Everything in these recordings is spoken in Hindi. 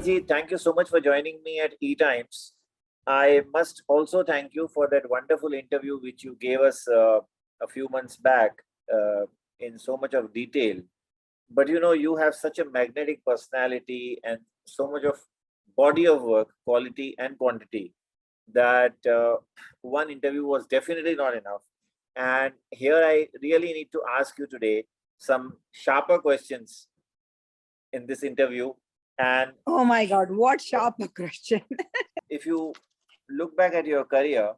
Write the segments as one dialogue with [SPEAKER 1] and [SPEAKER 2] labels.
[SPEAKER 1] Ji, thank you so much for joining me at E Times. I must also thank you for that wonderful interview which you gave us a few months back in so much of detail. But you know, you have such a magnetic personality and so much of body of work, quality and quantity, that one interview was definitely not enough. And here I really need to ask you today some sharper questions in this interview. And
[SPEAKER 2] oh my God, what sharp question.
[SPEAKER 1] if you look back at your career,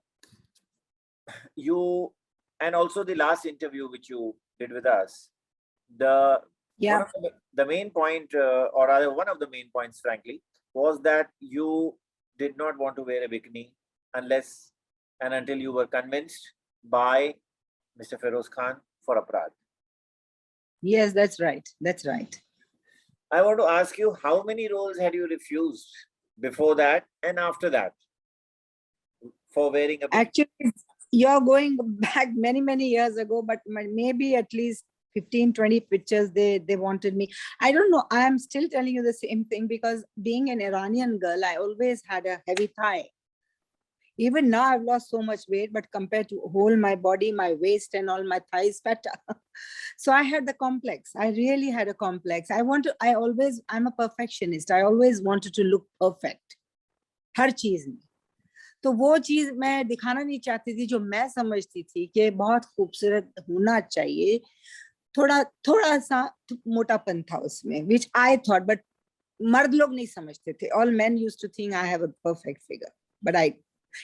[SPEAKER 1] you, and also the last interview which you did with us, the
[SPEAKER 2] Yeah.
[SPEAKER 1] one of the main point, or rather one of the main points, frankly, was that you did not want to wear a bikini unless and until you were convinced by Mr. Feroz Khan for Aparadh.
[SPEAKER 2] Yes, that's right. That's right.
[SPEAKER 1] I want to ask you, how many roles had you refused before that and after that for wearing a bikini?
[SPEAKER 2] Actually, you're going back many, many years ago, but maybe at least 15, 20 pictures they wanted me. I don't know. I am still telling you the same thing because being an Iranian girl, I always had a heavy thigh. Even now I've lost so much weight, but compared to whole my body, my waist and all, my thighs fatter. So I had the complex. I really had a complex. I'm a perfectionist. I always wanted to look perfect. हर चीज में. तो वो चीज मैं दिखाना नहीं चाहती थी जो मैं समझती थी कि बहुत खूबसूरत होना चाहिए. थोड़ा सा मोटापन था उसमें, which I thought, but मर्द लोग नहीं समझते थे. All men used to think I have a perfect figure, but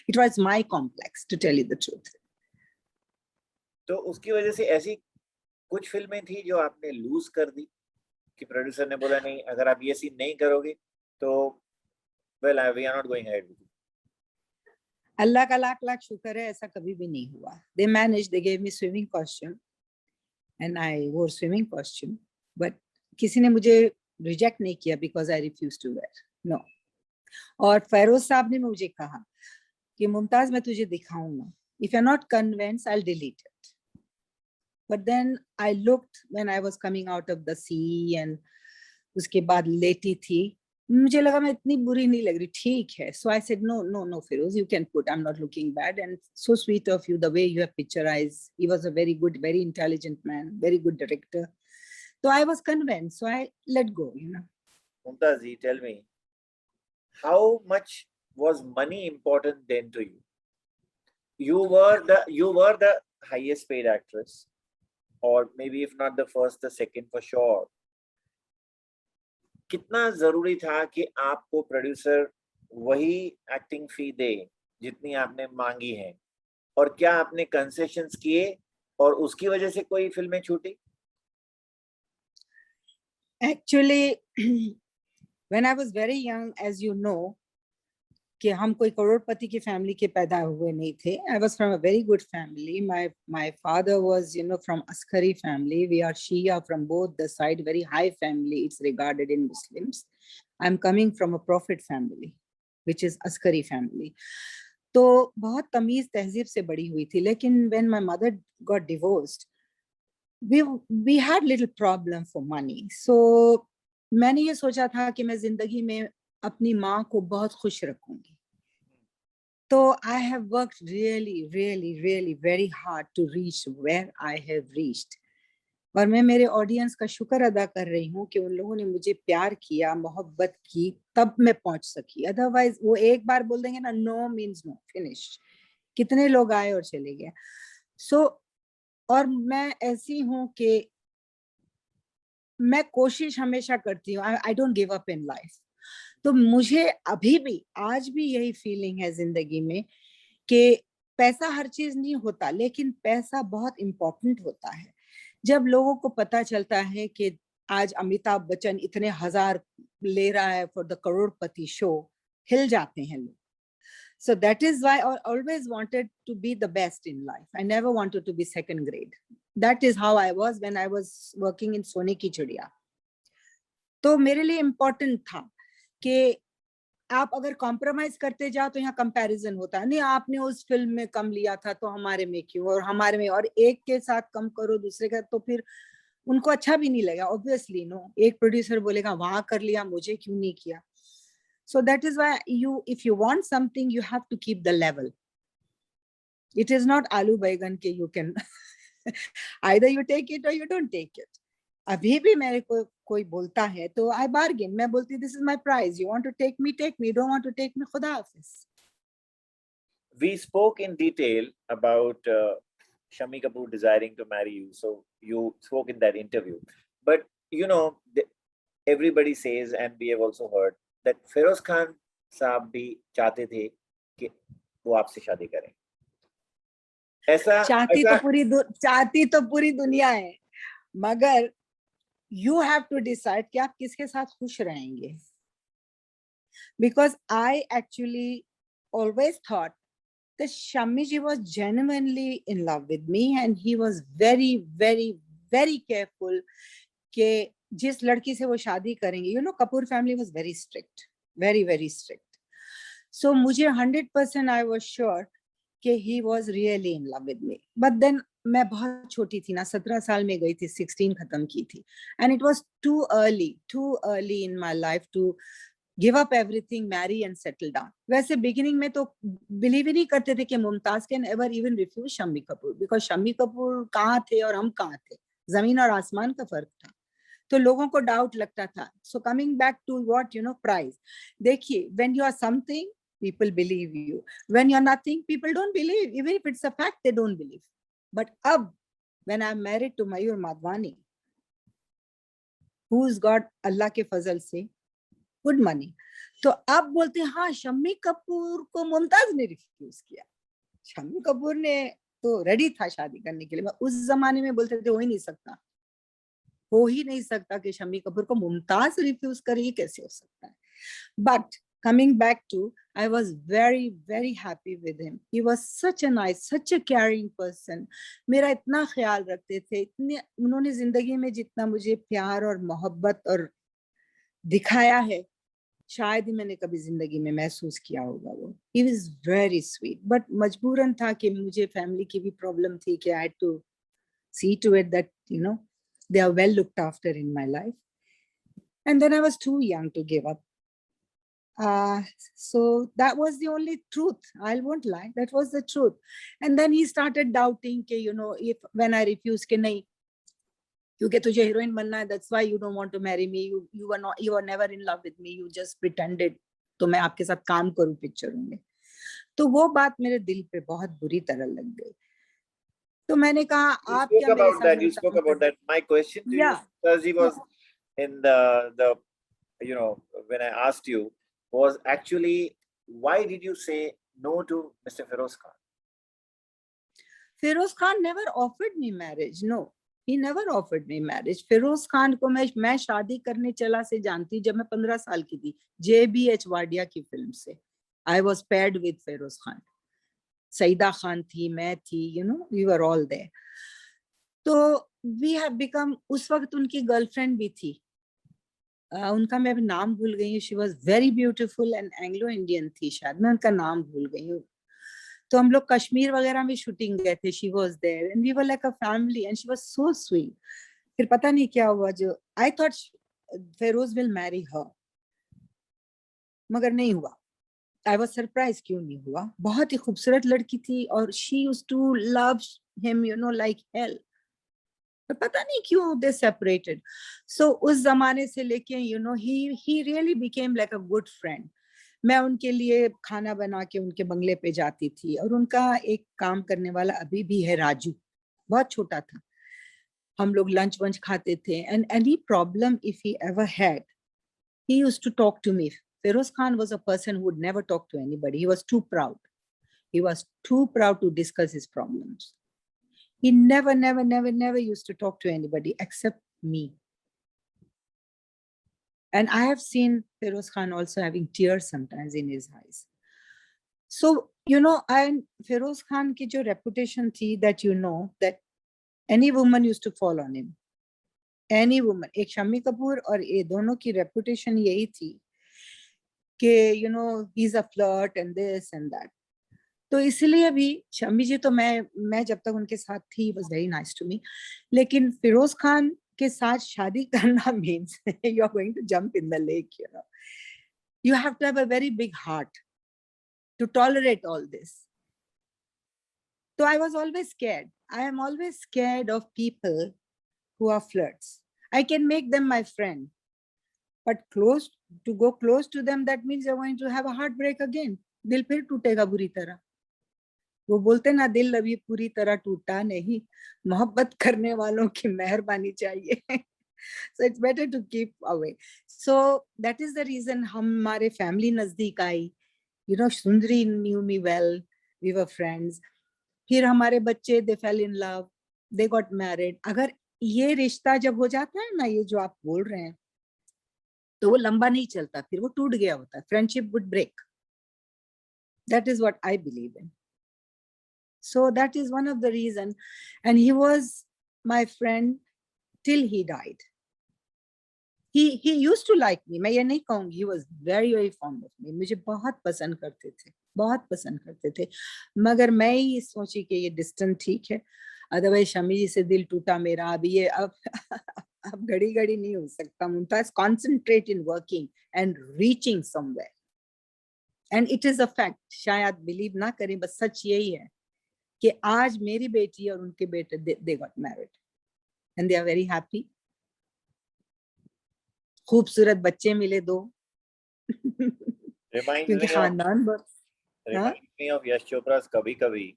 [SPEAKER 2] it was my complex, to tell you the truth.
[SPEAKER 1] तो उसकी वजह से ऐसी कुछ फिल्में थी जो आपने लूज कर दी कि प्रोड्यूसर ने बोला नहीं, अगर आप ये सीन नहीं करोगे तो well we are not going ahead with you.
[SPEAKER 2] Allah का लाख लाख शुक्र है, ऐसा कभी भी नहीं हुआ. They managed, they gave me swimming costume and I wore swimming costume, but किसी ने मुझे रिजेक्ट नहीं किया because I refused to wear. No. और फेरोज साहब ने मुझे कहा कि मुमताज मैं तुझे दिखाऊंगा. If you're not convinced, I'll delete it. But then I looked when I was coming out of the sea and उसके बाद लेटी थी, मुझे लगा मैं इतनी बुरी नहीं लग रही, ठीक है. So I said, no, Feroz, you can put, I'm not looking bad. And so sweet of you, the way you have picturized. He was a very good, very intelligent man, very good director. So I was convinced, so I let go, you know.
[SPEAKER 1] Mumtazi, tell me, how much was money important then to you? You were the highest paid actress, or maybe if not the first, the second for sure. कितना जरूरी था कि आपको प्रोड्यूसर वही एक्टिंग फी दे जितनी आपने मांगी है, और क्या आपने कंसेशंस किए और उसकी वजह से कोई फिल्में छूटी?
[SPEAKER 2] Actually, when I was very young, as you know, कि हम कोई करोड़पति की फैमिली के पैदा हुए नहीं थे. I was from a very good family. My father was, you know, from Askari family. We are Shia from both the side, very high family. It's regarded in Muslims. I'm coming from a Prophet family, which is Askari family. तो बहुत तमीज तहजीब से बड़ी हुई थी. लेकिन when my mother got divorced, we had little problem for money. So मैंने ये सोचा था कि मैं जिंदगी में अपनी माँ को बहुत खुश रखूंगी. तो I have worked really, really, really very hard to reach where I have reached. और मैं मेरे ऑडियंस का शुक्र अदा कर रही हूँ कि उन लोगों ने मुझे प्यार किया, मोहब्बत की, तब मैं पहुंच सकी. अदरवाइज वो एक बार बोल देंगे ना, नो मीन्स नो, फिनिश. कितने लोग आए और चले गए. सो और मैं ऐसी हूँ कि मैं कोशिश हमेशा करती हूँ. I don't give up in life. तो मुझे अभी भी आज भी यही फीलिंग है जिंदगी में कि पैसा हर चीज नहीं होता, लेकिन पैसा बहुत इम्पोर्टेंट होता है. जब लोगों को पता चलता है कि आज अमिताभ बच्चन इतने हजार ले रहा है फॉर द करोड़पति शो, हिल जाते हैं लोग. So that is why I always wanted to be the best in life. I never wanted to be second grade. That is how I was when I was working in Sone Ki Chidiya. तो मेरे लिए इम्पोर्टेंट था कि आप अगर कॉम्प्रोमाइज करते जाओ तो यहाँ कंपैरिजन होता है. नहीं, आपने उस फिल्म में कम लिया था तो हमारे में क्यों, और हमारे में, और एक के साथ कम करो दूसरे का, तो फिर उनको अच्छा भी नहीं लगेगा. ऑब्वियसली नो, एक प्रोड्यूसर बोलेगा वहां कर लिया, मुझे क्यों नहीं किया. So that is why if you want something, you have to keep the level. It is not aloo baigan ke you can either you take it or you don't take it. अभी भी मेरे को कोई बोलता है तो I bargain. मैं बोलती this is my price. You want to take me, take me. You don't want to take me, खुदा हाफिज.
[SPEAKER 1] We spoke in detail about Shammi Kapoor desiring to marry you. So you spoke in that interview. But you know, everybody says, and we have also heard, that Feroz Khan साहब भी चाहते थे कि वो आपसे शादी करें. ऐसा
[SPEAKER 2] चाहती तो पूरी दुनिया है, मगर you have to decide कि आप किसके साथ खुश रहेंगे. Because I actually always thought that Shammi ji was genuinely in love with me, and he was very, very, very careful कि जिस लड़की से वो शादी करेंगे. You know, Kapoor family was very strict, very, very strict. So मुझे 100% I was sure कि he was really in love with me. But then मैं बहुत छोटी थी ना, 17 साल में गई थी, 16 खत्म की थी. And it was too early in my life to give up everything, marry and settle down. वैसे beginning में तो believe ही नहीं करते थे कि Mumtaz can ever even refuse Shammi Kapoor, because Shammi Kapoor कहाँ थे और हम कहाँ थे, जमीन और आसमान का फर्क था. तो लोगों को डाउट लगता था. So coming back to what, you know, price. देखिए, when you are something, people believe you. When you're nothing, people don't believe. Even if it's a fact, they don't believe. But अब, when I'm married to Mayur Madhwani, who's got Allah के फजल से good money, तो अब बोलते हैं हाँ, शम्मी कपूर को मुमताज ने रिफ्यूज किया. शम्मी कपूर ने तो रेडी था शादी करने के लिए. उस जमाने में बोलते थे हो ही नहीं सकता कि शम्मी कपूर को मुमताज रिफ्यूज करे, ये कैसे हो सकता है. But coming back to, I was very, very happy with him. He was such a nice, such a caring person. मेरा इतना ख्याल रखते थे, इतने उन्होंने जिंदगी में जितना मुझे प्यार और मोहब्बत और दिखाया है, शायद ही मैंने कभी जिंदगी में महसूस किया होगा वो. He was very sweet, but मजबूरन था कि मुझे फैमिली की भी प्रॉब्लम थी कि I had to see to it that, you know, they are well looked after in my life. And then I was too young to give up. So that was the only truth. I won't lie. That was the truth. And then he started doubting, you know, if when I refused, कि नहीं, क्योंकि तुझे हीरोइन बनना है, that's why you don't want to marry me. You were never in love with me. You just pretended. तो मैं आपके साथ काम करूं पिक्चरों में. तो वो बात मेरे दिल पे बहुत बुरी तरह लग गई. तो मैंने कहा आप क्या मेरे साथ.
[SPEAKER 1] You spoke about that. My question to you, Sarji, was in the you know, when I asked you, was actually, why did you say no to Mr. Feroz Khan?
[SPEAKER 2] Feroz Khan never offered me marriage. No, he never offered me marriage. Feroz Khan को मैं शादी करने चला से जानती जब मैं 15 साल की थी, JBH वाडिया की फिल्म से. I was paired with Feroz Khan. Saeeda Khan थी, मैं थी, you know, we were all there. तो we have become, उस वक्त उनकी गर्लफ्रेंड भी थी. उनका मैं अभी नाम भूल गई हूँ. She was very beautiful and Anglo Indian थी, शायद मैं उनका नाम भूल गई हूँ. तो हम लोग कश्मीर वगैरह में शूटिंग गए थे. She was there and we were like a family and she was so sweet. फिर पता नहीं क्या हुआ, जो I thought Feroz will marry her, मगर नहीं हुआ. आई वॉज सरप्राइज क्यों नहीं हुआ. बहुत ही खूबसूरत लड़की थी और she used to love him, you know, like hell. पता नहीं क्यों they separated. So उस जमाने से लेके, you know, he really became like a good friend. मैं उनके लिए खाना बना के उनके बंगले पे जाती थी. और उनका एक काम करने वाला अभी भी है, राजू, बहुत छोटा था. हम लोग लंच वंच खाते थे. And any problem if he ever had, he used to talk to me. Feroz Khan was a person who would never talk to anybody. He was too proud. He was too proud to discuss his problems. He never used to talk to anybody except me. And I have seen Feroz Khan also having tears sometimes in his eyes. So, you know, Feroz Khan ki jo reputation thi, that, you know, that any woman used to fall on him. Any woman. एक शम्मी कपूर और ये दोनों की reputation यही थी कि, you know, he's a flirt and this and that. तो इसलिए भी शम्मी जी तो मैं जब तक उनके साथ थी, was very nice to me. लेकिन फिरोज खान के साथ शादी करना means you are going to jump in the lake, you know. You have to have a very big heart to tolerate all this. So I was always scared. I am always scared of people who are flirts. I can make them my friend, but to go close to them, that means you're going to have a heartbreak again. दिल फिर टूटेगा बुरी तरह. वो बोलते ना, दिल अभी पूरी तरह टूटा नहीं, मोहब्बत करने वालों की मेहरबानी चाहिए. So it's better to keep away. So that is the reason हमारे family नजदीक आई. You know, Sundari knew me well. We were friends. फिर हमारे बच्चे, they fell in love. They got married. अगर ये रिश्ता जब हो जाता है ना, ये जो आप बोल रहे हैं, तो वो लंबा नहीं चलता, फिर वो टूट गया होता है. Friendship would break. That is what I believe in. So that is one of the reasons. And he was my friend till he died. He used to like me. मैं ये नहीं कहूँगी. He was very, very fond of me. मुझे बहुत पसंद करते थे, बहुत पसंद करते थे. मगर मैं ही सोची कि ये डिस्टेंस ठीक है. अदरवाइज शमी जी से दिल टूटा मेरा. अब ये अब घड़ी घड़ी नहीं हो सकता. Mumtaz concentrate in working and reaching somewhere. And it is a fact. शायद बिलीव ना करें, बस सच यही है कि आज मेरी बेटी और उनके बेटे, they got married and they are very happy. खूबसूरत बच्चे मिले दो. क्योंकि खानदान
[SPEAKER 1] reminds me of Yash Chopra's Kabhi Kabhi.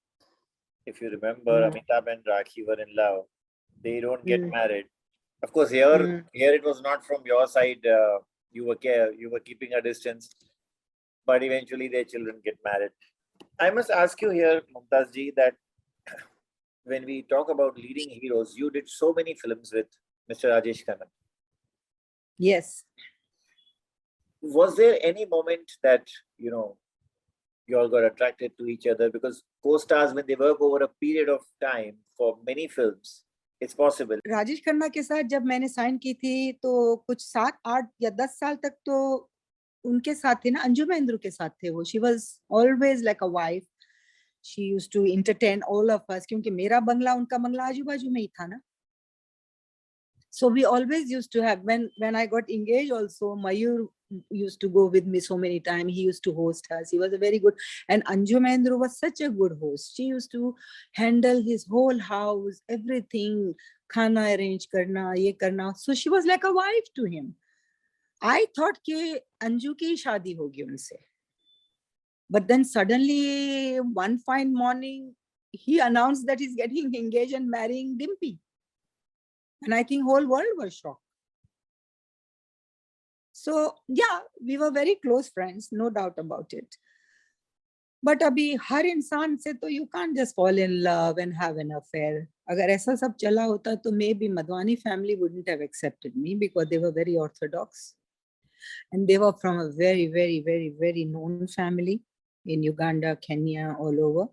[SPEAKER 1] If you remember, Amitabh and Rakhi were in love. They don't get married. Of course, here it was not from your side. You were keeping a distance, but eventually their children get married. I must ask you here, Mumtaz ji, that when we talk about leading heroes, you did so many films with Mr. Rajesh Khanna.
[SPEAKER 2] Yes.
[SPEAKER 1] Was there any moment that, you know, you all got attracted to each other? Because co-stars, when they work over a period of time for many films, it's possible.
[SPEAKER 2] Rajesh Khanna के साथ जब मैंने साइन की थी, तो कुछ 7, 8 या 10 साल तक तो उनके साथ थे ना. अंजू महेंद्रू के साथ थे वो. She was always like a wife. She used to entertain all of us. क्योंकि मेरा बंगला उनका बंगला आजू बाजू में ही था ना. So we always used to have, when I got engaged also, Mayur used to go with me so many times. He used to host us. He was a very good, and Anju Mahendru was such a good host. She used to handle his whole house, everything, khana arrange karna, ye karna. So she was like a wife to him. I thought कि अंजू की शादी होगी उनसे. But then suddenly one fine morning, he announced that he's getting engaged and marrying Dimpy. And I think whole world was shocked. So yeah, we were very close friends, no doubt about it. But अभी हर इंसान से तो you can't just fall in love and have an affair. अगर ऐसा सब चला होता तो maybe Madhwani family wouldn't have accepted me, because they were very orthodox. And they were from a very, very, very, very known family in Uganda, Kenya, all over.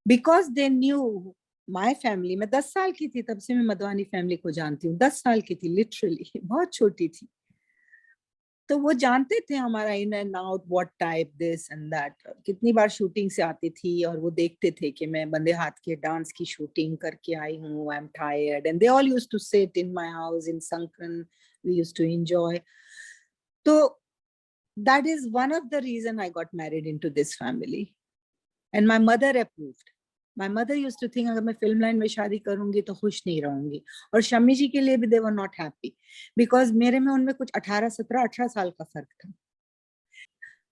[SPEAKER 2] Because they knew my family. मैं 10 साल की थी तब से मैं मधवानी फैमिली को जानती हूँ. 10 साल की थी, लिटरली बहुत छोटी थी. तो वो जानते थे हमारा in and out, what type, this and that. कितनी बार शूटिंग से आती थी और वो देखते थे कि मैं बंदे हाथ के डांस की शूटिंग करके आई हूँ. I am tired. And they all used to sit in my house in Sankaran. We used to enjoy. तो that is one of the reason I got married into this family. And my mother approved. My mother used to think अगर मैं फिल्म लाइन में शादी करूंगी तो खुश नहीं रहूंगी. और शम्मी जी के लिए भी they were not happy, because मेरे में उनमें कुछ 18, 17, 18 साल का फर्क था.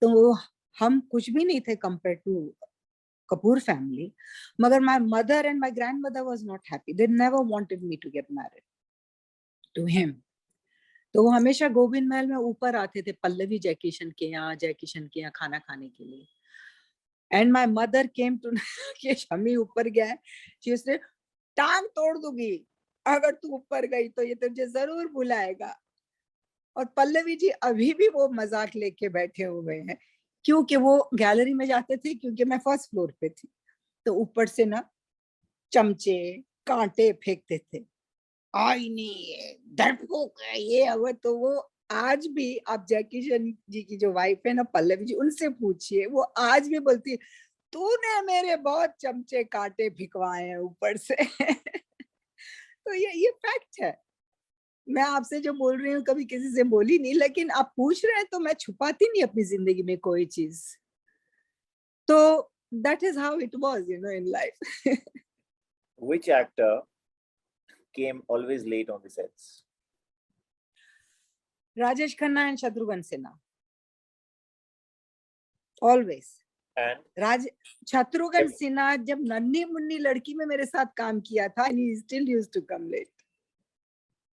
[SPEAKER 2] तो हम कुछ भी नहीं थे compared to Kapoor family. मगर my mother and my grandmother was not happy. They never wanted me to get married to him. तो वो हमेशा गोविंद महल में ऊपर आते थे पल्लवी जयकिशन के यहाँ खाना खाने के लिए. And my mother came to कि शमी ऊपर गया है, she said, टांग तोड़ दूंगी अगर तू ऊपर गई तो, ये तुझे जरूर बुलाएगा. और पल्लवी जी अभी भी वो मजाक लेके बैठे हुए हैं, क्योंकि वो गैलरी में जाते थे, क्योंकि मैं फर्स्ट फ्लोर पे थी. तो ऊपर से ना चमचे कांटे फेंकते थे. आई नहीं डरपोक ये अब. तो वो आज भी, आप जयकिशन जी की जो वाइफ है ना पल्लवी जी, उनसे पूछिए, वो आज भी बोलती है तूने मेरे बहुत चमचे कांटे भिकवाए हैं ऊपर से. तो ये फैक्ट है. मैं आपसे जो बोल रही हूँ कभी किसी से बोली नहीं, लेकिन आप पूछ रहे हैं तो मैं छुपाती नहीं अपनी जिंदगी में कोई चीज. तो that is how it was, in life.
[SPEAKER 1] Which actor came always late on the sets?
[SPEAKER 2] Rajesh Khanna and Shatrughan Sinha. Always.
[SPEAKER 1] And
[SPEAKER 2] Shatrughan
[SPEAKER 1] Yep.
[SPEAKER 2] Sinha जब नन्ही मुन्नी लड़की में मेरे साथ काम किया था, and he still used to come late.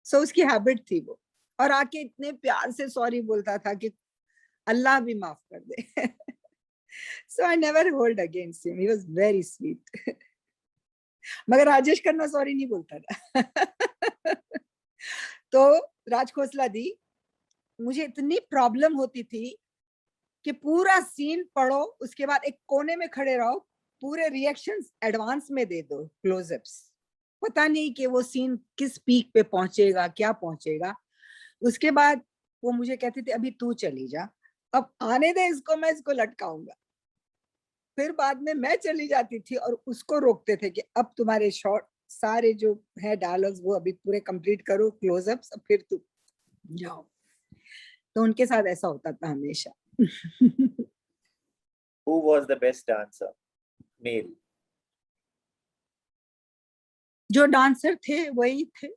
[SPEAKER 2] So उसकी हैबिट थी वो, और आके इतने प्यार से सॉरी बोलता था कि अल्लाह भी माफ कर दे. So I never hold against him. He was very sweet. मगर राजेश खन्ना सॉरी नहीं बोलता था. तो राज खोसला दी, मुझे इतनी प्रॉब्लम होती थी कि पूरा सीन पढ़ो, उसके बाद एक कोने में खड़े रहो, पूरे रिएक्शंस एडवांस में दे दो, क्लोजअप्स. पता नहीं कि वो सीन किस पीक पे पहुंचेगा, क्या पहुंचेगा. उसके बाद वो मुझे कहते थे अभी तू चली जा, अब आने दे इसको, मैं इसको लटकाऊंगा. फिर बाद में मैं चली जाती थी और उसको रोकते थे कि अब तुम्हारे शॉट सारे जो है डायलॉग्स वो अभी पूरे कंप्लीट करो, क्लोजअप्स, अब फिर तू जाओ. तो उनके साथ ऐसा होता था हमेशा.
[SPEAKER 1] Who was the best dancer? Male.
[SPEAKER 2] जो डांसर थे वही थे,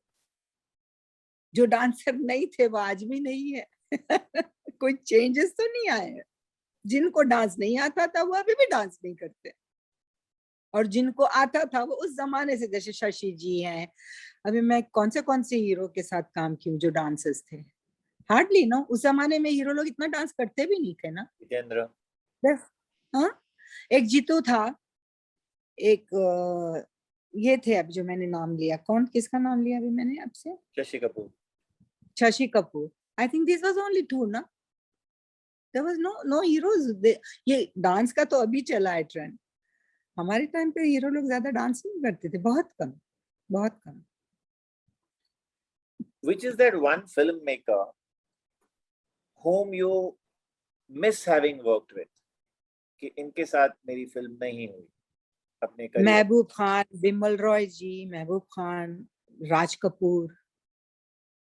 [SPEAKER 2] जो डांसर नहीं थे वो आज भी नहीं है. कोई चेंजेस तो नहीं आए हैं. जिनको डांस नहीं आता था वो अभी भी डांस नहीं करते, और जिनको आता था वो उस जमाने से, जैसे शशि जी हैं. अभी मैं कौन से हीरो के साथ काम की हूँ जो डांसर्स थे, हार्डली नो. उस जमाने में हीरो लोग इतना डांस करते भी नहीं थे ना.
[SPEAKER 1] Jitendra.
[SPEAKER 2] हाँ, एक जीतू था, एक ये थे, अब जो मैंने नाम लिया, कौन किसका नाम लिया अभी मैंने आपसे?
[SPEAKER 1] Shashi Kapoor.
[SPEAKER 2] Shashi Kapoor. I think this was only two ना. There was no heroes. ये डांस का तो अभी चला है ट्रेंड. हमारे टाइम पे हीरो लोग ज्यादा डांस नहीं करते थे, बहुत कम, बहुत कम.
[SPEAKER 1] Which is that one filmmaker whom you miss having worked with? कि इनके साथ मेरी फिल्म नहीं हुई अपने करियर.
[SPEAKER 2] महबूब खान, बिमल रॉय जी, महबूब खान, राज कपूर.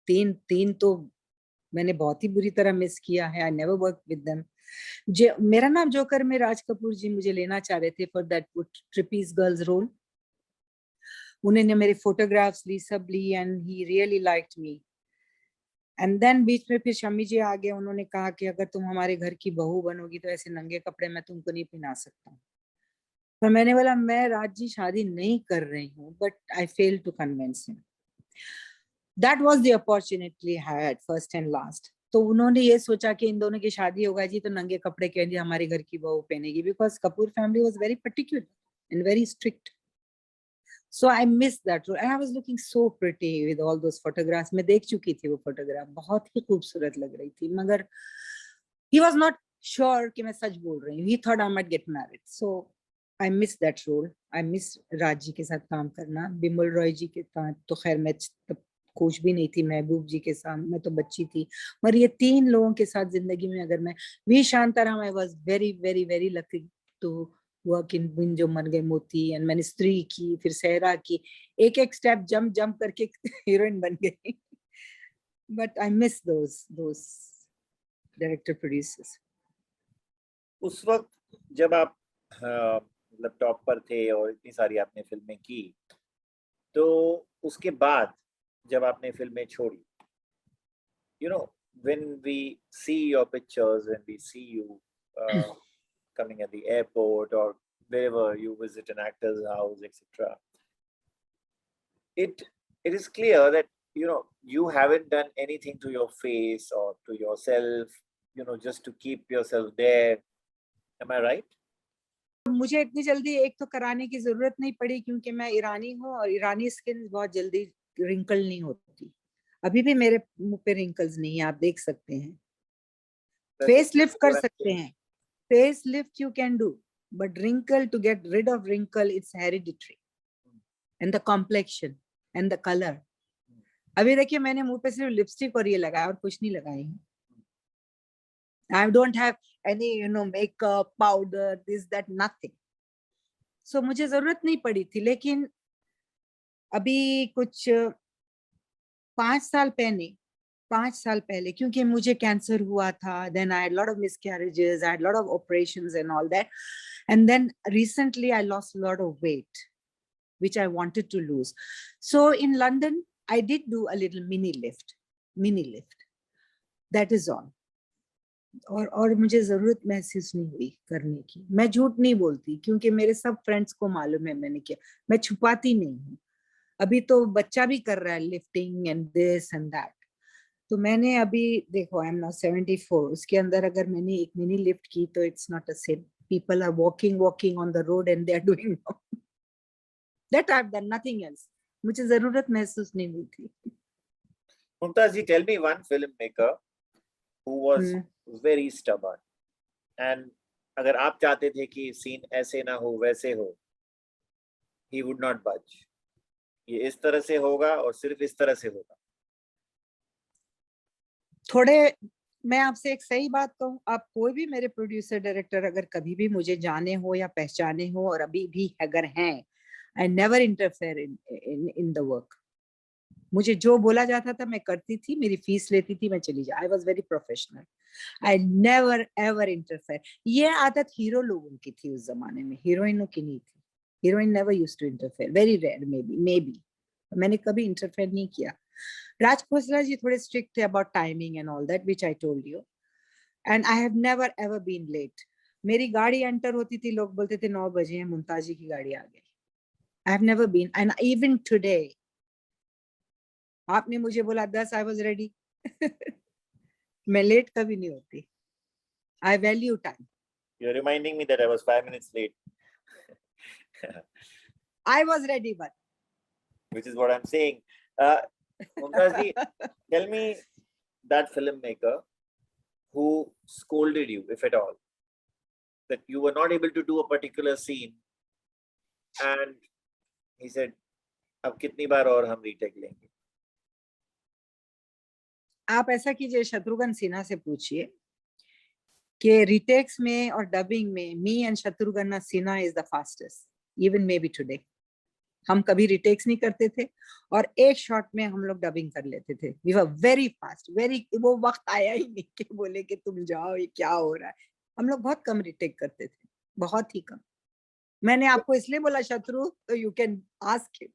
[SPEAKER 2] तीन तीन तो मैंने बहुत ही बुरी तरह मिस किया है. I never work with them. मेरा नाम जोकर में राज कपूर जी मुझे लेना चाह रहे थे for that trapeze girls role. उन्होंने मेरे फोटोग्राफ्स ली, सब ली, and he really liked me. And then बीच में फिर शम्मी जी आ गए. उन्होंने कहा कि अगर तुम हमारे घर की बहू बनोगी तो ऐसे नंगे कपड़े मैं तुमको नहीं पहना सकता. पर मैंने बोला मैं राज जी शादी नहीं कर रही हूँ, but I fail to convince him. That was the opportunity I had, first and last. तो उन्होंने ये सोचा कि इन दोनों की शादी होगा जी तो नंगे कपड़े कह दिए हमारे घर की बहू पहनेगी, because Kapoor family was very particular and very strict. So I missed that role and I was looking so pretty with all those photographs. मैं देख चुकी थी वो फोटोग्राफ, बहुत ही खूबसूरत लग रही थी, मगर he was not sure कि मैं सच बोल रही हूँ. He thought I might get married. So I missed that role. I miss Raj ji के साथ काम करना. बिमल रॉय जी के साथ तो खैर मैं तब खुश भी नहीं थी. महबूब जी के साथ मैं तो बच्ची थी. और ये तीन लोगों के साथ जिंदगी में अगर मैं, V Shantaram, I was very very very lucky to work in बिन जो मन गए मोती. एंड मैंने स्त्री की, फिर सहरा की, एक एक स्टेप जंप जंप करके हीरोइन बन गई. But I miss those director producers.
[SPEAKER 1] उस वक्त जब आप मतलब टॉप पर थे और इतनी सारी आपने फिल्में की, तो उसके बाद जब आपने फिल्में छोड़ी, you know, when we see your pictures, when we see you coming at the airport or wherever you visit an actor's house, etc., it is clear that you haven't done anything to your face or to yourself, just to keep yourself there. Am I right?
[SPEAKER 2] मुझे इतनी जल्दी एक तो कराने की जरूरत नहीं पड़ी क्योंकि मैं ईरानी हूँ और ईरानी स्किन बहुत जल्दी रिंकल नहीं होती. अभी भी मेरे मुंह पे रिंकल्स नहीं है, आप देख सकते हैं. फेस लिफ्ट कर सकते हैं, face lift you can do, but wrinkle, to get rid of wrinkle, it's hereditary. And the complexion and the color. अभी देखिए मैंने मुंह पे सिर्फ लिपस्टिक और ये लगाया और कुछ नहीं लगाई है. I don't have any makeup, powder, this that, nothing. So मुझे जरूरत नहीं पड़ी थी. लेकिन अभी कुछ 5 साल पहले क्योंकि मुझे कैंसर हुआ था, then I had lot of miscarriages, I had lot of operations and all that, and then recently I lost a lot of weight which I wanted to lose. So in London I did do a little mini lift, that is all. और मुझे जरूरत महसूस नहीं हुई करने की। मैं झूठ नहीं बोलती क्योंकि मेरे सब फ्रेंड्स को मालूम है मैंने किया, मैं छुपाती नहीं हूँ। अभी तो बच्चा भी कर रहा है lifting and this and that. तो मैंने अभी देखो आई एम नॉट 74, उसके अंदर अगर मैंने एक मिनी लिफ्ट की तो it's not a sin. People are walking on the road and they are doing that, I have done nothing else. मुझे जरूरत महसूस नहीं हुई थी।
[SPEAKER 1] Mumtaz ji, tell me one filmmaker who was very stubborn and अगर आप चाहते थे कि सीन ऐसे ना हो वैसे हो, he would not budge. ये इस तरह से होगा और सिर्फ इस तरह से होगा।
[SPEAKER 2] थोड़े मैं आपसे एक सही बात कहूँ, आप कोई भी मेरे प्रोड्यूसर डायरेक्टर अगर कभी भी मुझे जाने हो या पहचाने हो और अभी भी अगर हैं, I never interfere in the work. मुझे जो बोला जाता था मैं करती थी, मेरी फीस लेती थी, मैं चली जा। I was very professional, I never ever interfere. ये आदत हीरो लोगों की थी उस जमाने में, हीरोइनों की नहीं थी। Heroine never used to interfere, very rare maybe. मैंने कभी इंटरफेयर नहीं किया। राज खोसला जी थोड़े स्ट्रिक्ट थे about timing and all that which I told you, and I have never ever been late. मेरी गाड़ी एंटर होती थी, लोग बोलते थे 9 बजे हैं, मुमताज जी की गाड़ी आ गई। I have never been, and even today आपने मुझे बोला 10, आई वाज रेडी। मैं लेट कभी नहीं होती। I value time.
[SPEAKER 1] You're reminding me that I was 5 minutes late.
[SPEAKER 2] I was ready, but
[SPEAKER 1] which is what I'm saying. Mumtaz ji, tell me that filmmaker who scolded you, if at all, that you were not able to do a particular scene, and he said, "अब कितनी बार और हम retake लेंगे?"
[SPEAKER 2] आप ऐसा कीजिए, शत्रुघ्न सिन्हा से पूछिए कि रिटेक्स में और डबिंग में me and Shatrughan Sinha is the fastest, even maybe today. हम कभी रिटेक्स नहीं करते थे और एक शॉट में हम लोग डबिंग कर लेते थे। We were very fast, very, वो वक्त आया ही नहीं कि बोले कि तुम जाओ ये क्या हो रहा है। हम लोग बहुत कम रिटेक करते थे, बहुत ही कम। मैंने आपको इसलिए बोला शत्रु, तो यू कैन आस्क हिम।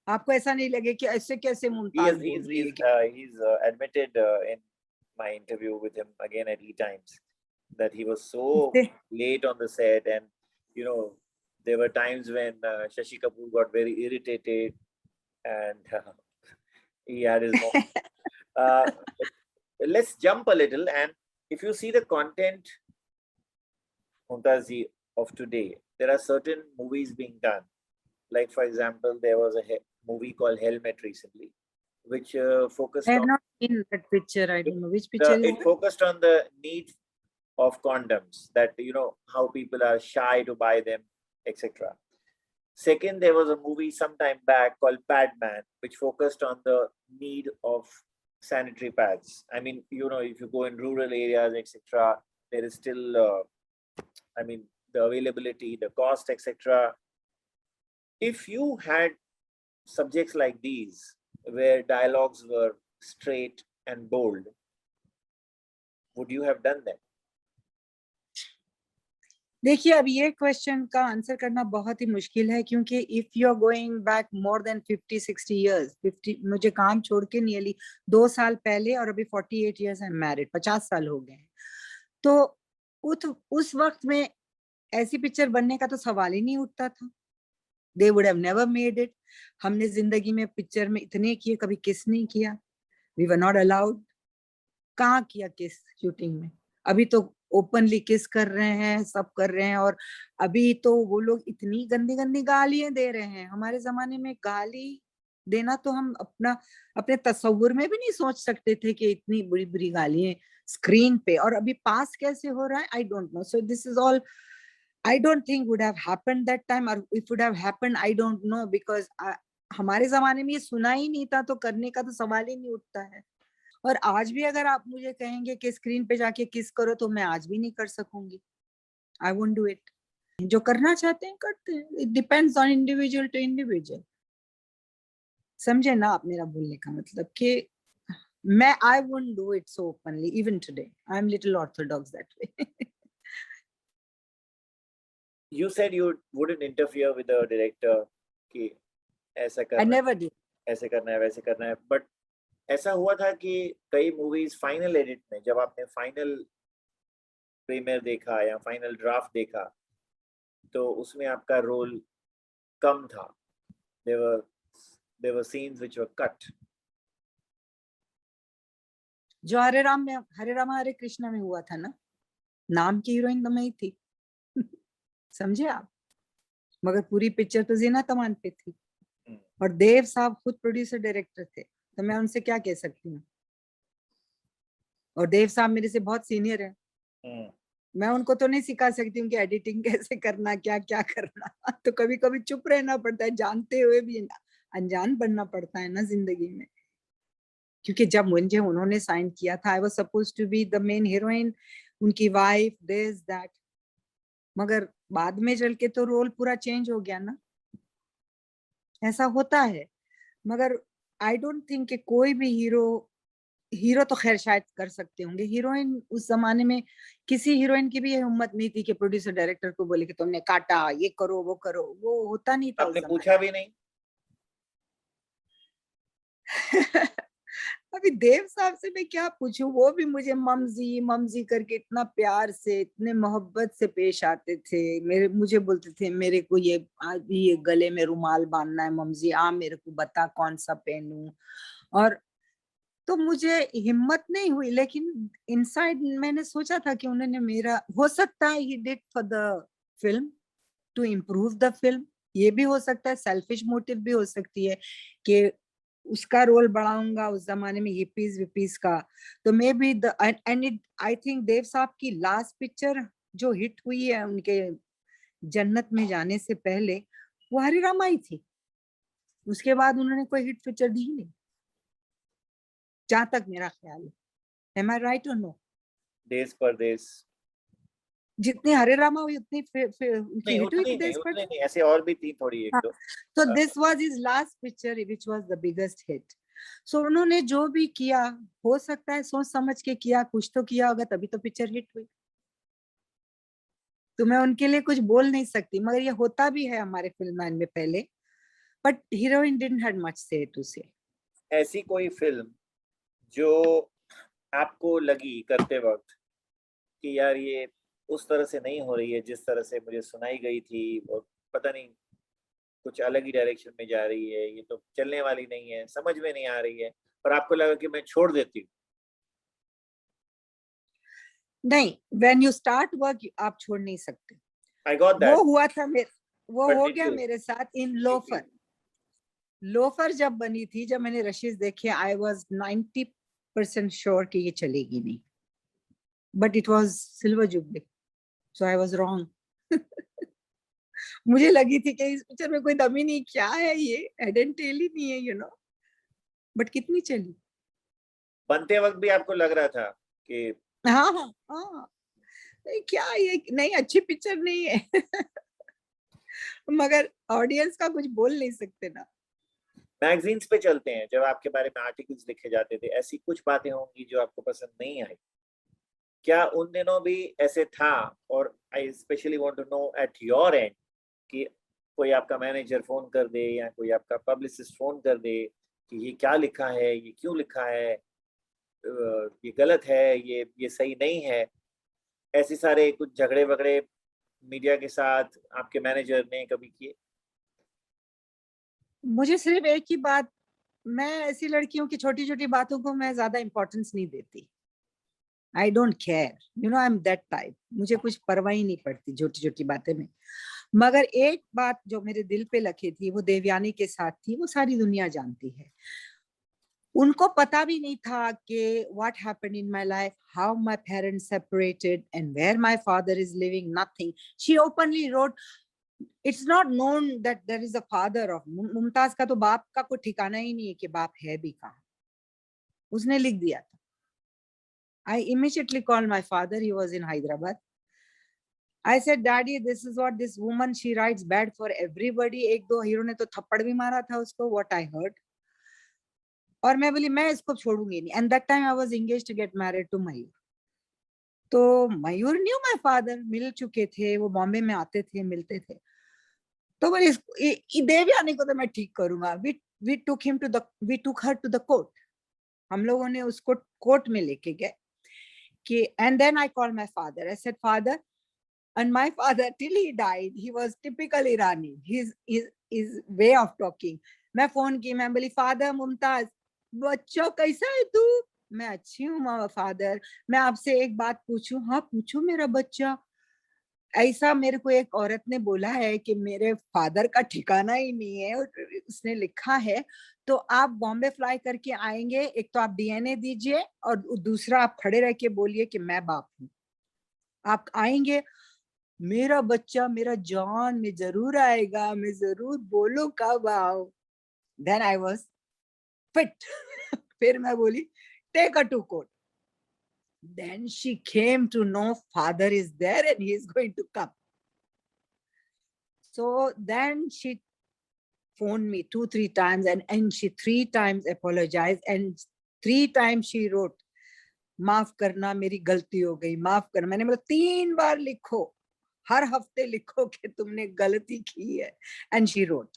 [SPEAKER 2] आपको ऐसा नहीं लगे कि ऐसे कैसे मुमताज बोल रही है।
[SPEAKER 1] He's admitted in my interview with him again at E-Times that he was so late on the set, and you know there were times when Shashi Kapoor got very irritated and he had his moment. Let's jump a little, and if you see the content, Mumtaz ji, of today, there are certain movies being done. Like for example, there was a movie called Helmet recently, which focused
[SPEAKER 2] I had
[SPEAKER 1] on
[SPEAKER 2] not seen that picture. I don't know which picture is
[SPEAKER 1] it focused on the need of condoms, that you know how people are shy to buy them, etc. Second, there was a movie sometime back called Padman, which focused on the need of sanitary pads. I mean, you know, if you go in rural areas, etc., there is still, I mean, the availability, the cost, etc. If you had subjects like these, where dialogues were straight and bold, would you have done that?
[SPEAKER 2] देखिए, अब ये क्वेश्चन का आंसर करना बहुत ही मुश्किल है, क्योंकि if you are going back more than 50-60 years, 50, मुझे काम छोड़ के नियरली 2 साल पहले, और अभी 48 इयर्स आई एम मैरिड, 50 साल हो गए हैं। तो उस वक्त में ऐसी पिक्चर बनने का तो सवाल ही नहीं उठता था। They would have never made it. हमने जिंदगी में पिक्चर में इतने किए, कभी किस नहीं किया। We were not allowed. कहाँ किया किस शूटिंग में? अभी तो ओपनली किस कर रहे हैं, सब कर रहे हैं। और अभी तो वो लोग इतनी गंदी गंदी गालियां दे रहे हैं। हमारे जमाने में गाली देना तो हम अपने तस्वुर में भी नहीं सोच सकते थे कि इतनी बुरी बुरी गालियां स्क्रीन पे। और अभी पास कैसे हो रहा है, I don't know. So this is all, I don't think would have happened that time, or if would have happened, I don't know, because हमारे जमाने में ये सुना ही नहीं था, तो करने का तो सवाल ही नहीं उठता है। और आज भी अगर आप मुझे कहेंगे कि स्क्रीन पे जाके किस करो, तो मैं आज भी नहीं कर सकूंगी। I won't do it. जो करना चाहते हैं करते हैं। It depends on individual to individual. समझे ना आप मेरा बोलने का मतलब कि मैं I wouldn't do it so openly even today. I'm little orthodox that way.
[SPEAKER 1] You said you wouldn't interfere with the director कि ऐसा
[SPEAKER 2] I
[SPEAKER 1] करना
[SPEAKER 2] never
[SPEAKER 1] है,
[SPEAKER 2] did.
[SPEAKER 1] ऐसे करना है, वैसे करना है, बट ऐसा हुआ था कि कई मूवीज फाइनल एडिट में जब आपने फाइनल प्रीमियर देखा या फाइनल ड्राफ्ट देखा तो उसमें आपका रोल कम था. there were there were scenes which were cut.
[SPEAKER 2] जो हरे राम हरे कृष्णा में हुआ था ना, नाम की हीरोइन तो मैं ही थी. समझे आप? मगर पूरी पिक्चर तो जीना तमान पे थी और देव साहब खुद प्रोड्यूसर डायरेक्टर थे, तो मैं उनसे क्या कह सकती हूँ. और देव साहब मेरे से बहुत सीनियर है, मैं उनको तो नहीं सिखा सकती हूँ कि एडिटिंग कैसे करना, क्या क्या करना. तो कभी कभी चुप रहना पड़ता है, जानते हुए भी अनजान बनना पड़ता है ना जिंदगी में. क्योंकि जब मुझे उन्होंने साइन किया था, I was suppose to be the main heroine, उनकी वाइफ, दिस दैट. मगर बाद में चल के तो रोल पूरा चेंज हो गया ना. ऐसा होता है. मगर आई डोंट थिंक कि कोई भी हीरो तो खैर शायद कर सकते होंगे, हीरोइन उस जमाने में किसी हीरोइन की भी ये हिम्मत नहीं थी कि प्रोड्यूसर डायरेक्टर को बोले कि तुमने काटा, ये करो, वो होता नहीं था उस
[SPEAKER 1] आपने
[SPEAKER 2] जमाने.
[SPEAKER 1] पूछा भी नहीं?
[SPEAKER 2] अभी देव साहब से मैं क्या पूछूं, वो भी मुझे ममजी ममजी करके इतना प्यार से, इतने मोहब्बत से पेश आते थे. मुझे बोलते थे मेरे को ये आज भी ये गले में रुमाल बांधना है ममजी, मेरे को बता कौन सा पहनूं. और तो मुझे हिम्मत नहीं हुई, लेकिन इनसाइड मैंने सोचा था कि उन्होंने मेरा, हो सकता है he did for the film, to improve the film. ये भी हो सकता है, सेल्फिश मोटिव भी हो सकती है कि उसका रोल बढ़ाऊंगा, उस जमाने में हिपीज विपीज का. तो may be the end it, I think देव साहब की लास्ट पिक्चर जो हिट हुई है उनके जन्नत में जाने से पहले, वो हरे रामा ही थी. उसके बाद उन्होंने कोई हिट पिक्चर दी नहीं, जहां तक मेरा ख्याल है. एम आई राइट और नो?
[SPEAKER 1] देश परदेश
[SPEAKER 2] जितनी हरे रामा हुई उतनी उनकी
[SPEAKER 1] नहीं,
[SPEAKER 2] हिट हुई थी
[SPEAKER 1] उतनी
[SPEAKER 2] देश
[SPEAKER 1] नहीं,
[SPEAKER 2] पर.
[SPEAKER 1] ऐसे और भी थी थोड़ी एक
[SPEAKER 2] हाँ,
[SPEAKER 1] दो.
[SPEAKER 2] तो this was his last picture which was the biggest hit. So उन्होंने जो भी किया, हो सकता है सोच समझ के किया, कुछ तो किया होगा तभी तो पिक्चर हिट हुई. तो मैं उनके लिए कुछ बोल नहीं सकती, मगर ये होता भी है हमारे फिल्म लाइन में पहले. But heroine didn't had much से टू से.
[SPEAKER 1] ऐसी कोई फिल्म जो आपको लगी करते वक्त कि यार ये उस तरह से नहीं हो रही है जिस तरह से मुझे सुनाई गई थी, और पता नहीं कुछ अलग ही डायरेक्शन में जा रही है, ये तो चलने वाली नहीं है, समझ में नहीं आ रही है, और आपको लगा कि मैं छोड़ देती हूँ?
[SPEAKER 2] नहीं, व्हेन यू स्टार्ट वर्क आप छोड़ नहीं सकते.
[SPEAKER 1] आई गॉट
[SPEAKER 2] वो
[SPEAKER 1] दैट.
[SPEAKER 2] हुआ था वो
[SPEAKER 1] बट
[SPEAKER 2] हो
[SPEAKER 1] डिड
[SPEAKER 2] गया
[SPEAKER 1] यू?
[SPEAKER 2] मेरे साथ इन लोफर. लोफर जब बनी थी, जब मैंने रशीद देखे, आई वाज 90% श्योर कि ये चलेगी नहीं. But it was silver jubilee, so I was wrong. मुझे लगी थी कि इस पिक्चर में कोई दम ही नहीं, क्या है ये, हेड एंड टेल ही नहीं है, बट कितनी चली.
[SPEAKER 1] बनते वक्त भी आपको लग रहा था कि
[SPEAKER 2] हाँ हाँ हाँ, नहीं, क्या ये नहीं अच्छी पिक्चर नहीं है. मगर ऑडियंस का कुछ बोल नहीं सकते ना.
[SPEAKER 1] मैगजीन्स पे चलते हैं, जब आपके बारे में आर्टिकल्स लिखे जाते थे, ऐसी कुछ बातें होंगी जो आपको पसंद नहीं आई. क्या उन दिनों भी ऐसे था? और I specially want to know at your end कि कोई आपका मैनेजर फोन कर दे या कोई आपका पब्लिसिस्ट फोन कर दे कि ये क्या लिखा है, ये क्यों लिखा है, ये गलत है, ये सही नहीं है, ऐसे सारे कुछ झगड़े वगड़े मीडिया के साथ आपके मैनेजर ने कभी किए?
[SPEAKER 2] मुझे सिर्फ एक ही बात, मैं ऐसी लड़कियों की छोटी छोटी बातों को मैं ज्यादा इंपॉर्टेंस नहीं देती. I don't care, I am that type. मुझे कुछ परवाह ही नहीं पड़ती छोटी छोटी बातें में. मगर एक बात जो मेरे दिल पे लगी थी, वो देवयानी के साथ थी, वो सारी दुनिया जानती है. उनको पता भी नहीं था कि what happened in my life, how my parents separated and where my father is living, nothing. She openly wrote, it's not known that there is a father of Mumtaz का तो बाप का कोई ठिकाना ही नहीं है कि बाप है भी कहाँ. उसने लिख दिया था. I immediately called my father, he was in Hyderabad. I said, Daddy, this is what this woman, she writes bad for everybody. एक दो हीरो ने तो थप्पड़ भी मारा था उसको, what I heard. और मैं बोली मैं इसको छोड़ूंगी नहीं। And that time I was engaged to get married to Mayur. तो मयूर न्यू माय फादर, मिल चुके थे, वो बॉम्बे में आते थे, मिलते थे। तो बोले देवयानी को तो मैं ठीक करूंगा। We took her to the court. हम लोगों ने उसको कोर्ट में लेके गए कि and then I call my father, I said father, and my father till he died he was typical Irani, his way of talking। मैं फोन की, मैं बोली फादर मुमताज बच्चों कैसा है तू? मैं अच्छी हूँ फादर, मैं आपसे एक बात पूछूं? हाँ पूछो मेरा बच्चा। ऐसा मेरे को एक औरत ने बोला है कि मेरे फादर का ठिकाना ही नहीं है, और उसने लिखा है तो आप बॉम्बे फ्लाई करके आएंगे, एक तो आप डीएनए दीजिए और दूसरा आप खड़े रह के बोलिए कि मैं बाप हूँ। आप आएंगे? मेरा बच्चा मेरा जान में जरूर आएगा, मैं जरूर, बोलो कब आओ। Then I was fit. फिर मैं बोली take a to court. Then she came to know father is there and he is going to come. So then she phoned me 2-3 times and she 3 times apologized and 3 times she wrote, माफ करना मेरी गलती हो गई, माफ करना। मैंने बोला 3 बार लिखो, हर हफ्ते लिखो कि तुमने गलती की है। And she wrote.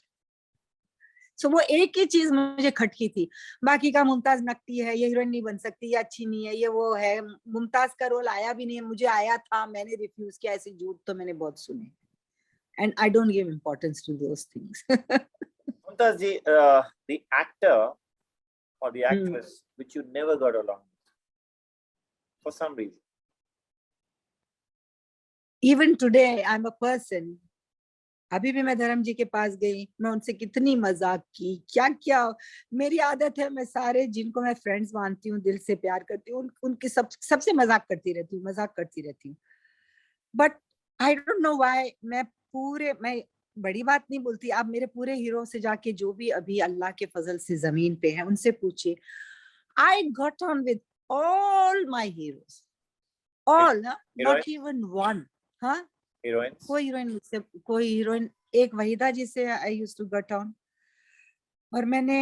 [SPEAKER 2] सो वो एक ही चीज मुझे खटकी थी, बाकी का मुमताज नकती है, ये हीरोइन नहीं बन सकती, ये अच्छी नहीं है, ये वो है। मुमताज का रोल आया भी नहीं है, मुझे आया था, मैंने रिफ्यूज किया। ऐसे झूठ तो मैंने बहुत सुने, and I don't give importance to those things।
[SPEAKER 1] Mumtaz ji, the actor or the actress which you never got along with for some reason.
[SPEAKER 2] Even today I'm a person, अभी भी मैं धर्म जी के पास गई, मैं उनसे कितनी मजाक की, क्या क्या। मेरी आदत है, मैं सारे जिनको मैं फ्रेंड्स मानती हूँ, दिल से प्यार करती हूँ, उनके सबसे मजाक करती रहती हूँ, मजाक करती रहती हूँ। But I don't know why मैं बड़ी बात नहीं बोलती। आप मेरे पूरे हीरो से जाके जो भी अभी अल्लाह के फजल से जमीन पे है उनसे पूछिए, I got on with all my heroes, all, not even one. हाँ,
[SPEAKER 1] Heroines?
[SPEAKER 2] कोई हीरोइन एक वहीदा जी से I used to get on, और मैंने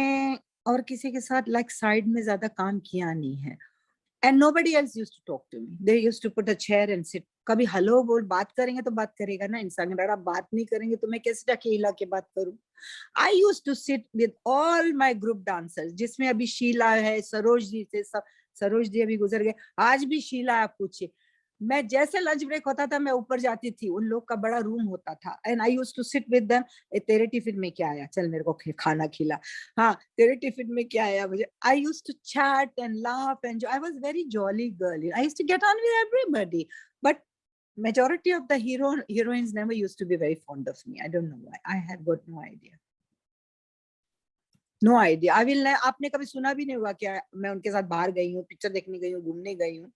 [SPEAKER 2] और किसी के साथ लाइक साइड में ज्यादा काम किया नहीं है। And nobody else used to talk to me. They used to put a chair and sit. कभी हेलो बोल, बात करेंगे तो बात करेगा ना इंसान, अगर आप बात नहीं करेंगे तो मैं कैसे जाके हिला के बात करूं। I used to sit with all my group dancers, जिसमें अभी शीला है, सरोज जी थे, सरोज जी अभी गुजर गए, आज भी शीला। आप पूछिए, मैं जैसे लंच ब्रेक होता था मैं ऊपर जाती थी, उन लोग का बड़ा रूम होता था, and I used to sit with them. तेरे टिफिन में क्या आया, चल मेरे को खाना खिला, हाँ तेरे टिफिन में क्या आया मुझे। I used to chat and laugh and I was very jolly girl, I used to get on with everybody. But majority of the heroines never used to be very fond of me. I don't know why. I have got no idea. No idea. I will not, आपने कभी सुना भी नहीं होगा क्या मैं उनके साथ बाहर गई हूँ, पिक्चर देखने गई हूँ, घूमने गई हूँ।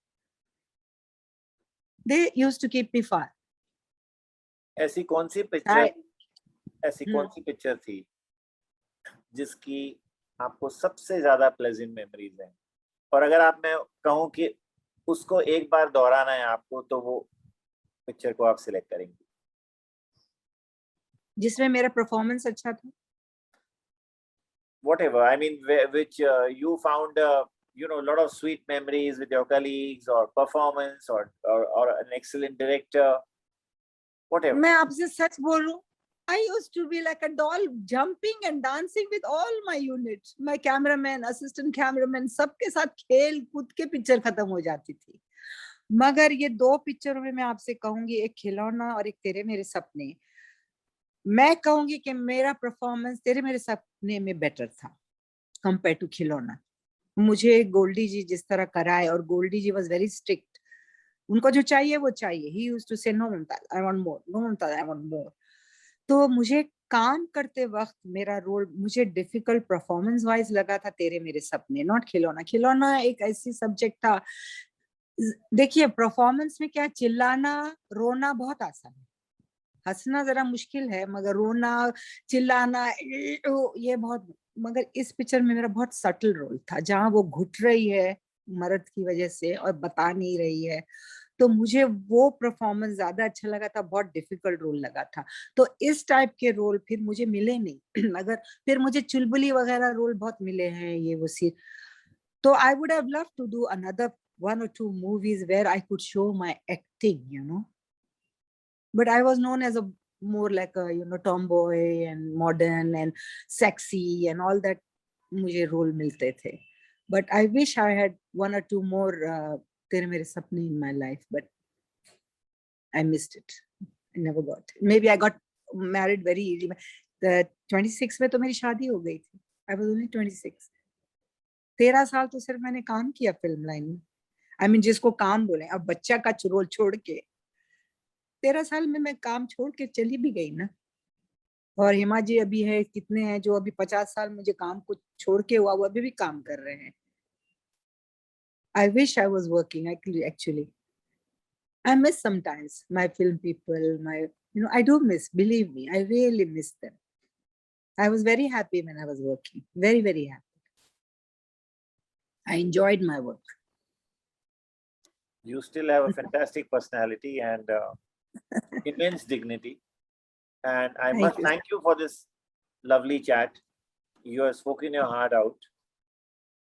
[SPEAKER 2] They used to keep me far.
[SPEAKER 1] ऐसी कौन सी पिक्चर थी जिसकी आपको सबसे ज्यादा प्लेजेंट मेमोरीज हैं, और अगर आप मैं कहूँ कि उसको एक बार दोहराना है आपको, तो वो पिक्चर को आप सिलेक्ट करेंगे
[SPEAKER 2] जिसमें मेरा परफॉर्मेंस अच्छा था?
[SPEAKER 1] Whatever, I mean, which you found a lot of sweet memories with your colleagues, or performance, or an excellent director, whatever.
[SPEAKER 2] मैं आपसे सच बोलूं, I used to be like a doll, jumping and dancing with all my units, my cameraman, assistant cameraman, सबके साथ खेल कूद के पिक्चर खत्म हो जाती थी। मगर ये 2 पिक्चरों में मैं आपसे कहूंगी, एक खिलौना और एक तेरे मेरे सपने, मैं कहूंगी कि मेरा परफॉर्मेंस तेरे मेरे सपने में बेटर था कंपेयर टू खिलौना। मुझे गोल्डी जी जिस तरह कराए, और Goldie ji was very strict, उनको जो चाहिए वो चाहिए। He used to say no Mumtaz, I want more, no Mumtaz, I want more. तो मुझे काम करते वक्त मेरा रोल मुझे डिफिकल्ट परफॉर्मेंस वाइज लगा था तेरे मेरे सपने, नॉट खिलौना। खिलौना एक ऐसी सब्जेक्ट था, देखिए परफॉर्मेंस में क्या, चिल्लाना रोना बहुत आसान है, हंसना जरा मुश्किल है, मगर रोना चिल्लाना ये बहुत। मगर इस पिक्चर में मेरा बहुत सटल रोल था, जहाँ वो घुट रही है मर्द की वजह से और बता नहीं रही है, तो मुझे वो परफॉर्मेंस ज्यादा अच्छा लगा था, बहुत डिफिकल्ट रोल लगा था। तो इस टाइप के रोल फिर मुझे मिले नहीं। अगर फिर मुझे चुलबुली वगैरह रोल बहुत मिले हैं, ये वो सी। तो I would have love to do another 1 or 2 movies where I could show my acting, you know. But I was known as a more like a, you know, tomboy and modern and sexy and all that मुझे रोल मिलते थे. But I wish I had 1 or 2 more तेरे मेरे सपने in my life, but I missed it. I never got it. Maybe I got married very early. The 26 में तो मेरी शादी हो गई थी. I was only 26. 13 साल तो सिर्फ मैंने काम किया फिल्म लाइन में. I mean जिसको काम बोले, अब बच्चा का रोल छोड़ के 13 साल में मैं काम छोड़ के चली भी गई ना. और हिमा जी अभी है, कितने हैं जो अभी 50 साल मुझे काम को छोड़ के हुआ, वो अभी भी काम कर रहे हैं. I wish I was working actually. I miss sometimes my film people, you know, I do miss, believe me, I really miss them. I was very happy when I was working, very, very happy. I enjoyed my work.
[SPEAKER 1] You still have a fantastic personality and immense dignity. And I must thank you for this lovely chat. You have spoken your heart out.